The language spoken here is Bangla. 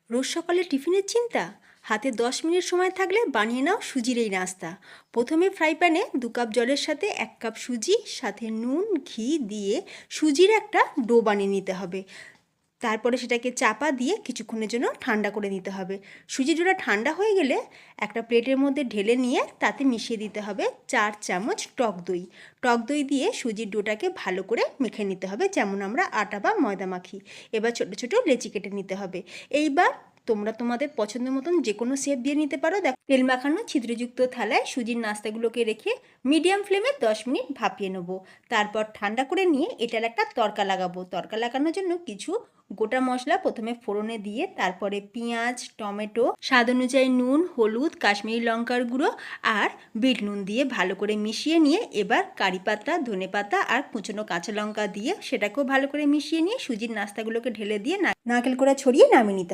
রোজ সকালে টিফিনের চিন্তা? হাতে 10 মিনিট সময় থাকলে বানিয়ে নাও সুজির এই নাস্তা। প্রথমে ফ্রাই প্যানে 2 কাপ জলের সাথে 1 কাপ সুজি, সাথে নুন ঘি দিয়ে সুজির একটা ডো বানিয়ে নিতে হবে। তারপরে সেটাকে চাপা দিয়ে কিছুক্ষণের জন্য ঠান্ডা করে নিতে হবে। সুজি ডোটা ঠান্ডা হয়ে গেলে একটা প্লেটের মধ্যে ঢেলে নিয়ে তাতে মিশিয়ে দিতে হবে 4 চামচ টক দই। টক দই দিয়ে সুজির ডোটাকে ভালো করে মেখে নিতে হবে, যেমন আমরা আটা বা ময়দা মাখি। এবার ছোট ছোট লেচি কেটে নিতে হবে। এইবার তোমরা তোমাদের পছন্দ মতন যে কোনো শেপ দিয়ে নিতে পারো। দেখ, তেল মাখানো ছিদ্রযুক্ত থালায় সুজির নাস্তাগুলোকে রেখে মিডিয়াম ফ্লেমে 10 মিনিট ভাপিয়ে নেবো। তারপর ঠান্ডা করে নিয়ে এটার একটা তড়কা লাগাবো। তড়কা লাগানোর জন্য কিছু গোটা মশলা প্রথমে ফোড়নে দিয়ে তারপরে পেঁয়াজ, টমেটো, স্বাদ অনুযায়ী নুন, হলুদ, কাশ্মীরি লঙ্কার গুঁড়ো আর বিট নুন দিয়ে ভালো করে মিশিয়ে নিয়ে এবার কারি পাতা, ধনে পাতা আর কুচনো কাঁচা লঙ্কা দিয়ে সেটাকেও ভালো করে মিশিয়ে নিয়ে সুজির নাস্তাগুলোকে ঢেলে দিয়ে নারকেল কোড়া ছড়িয়ে নামিয়ে নিতে হবে।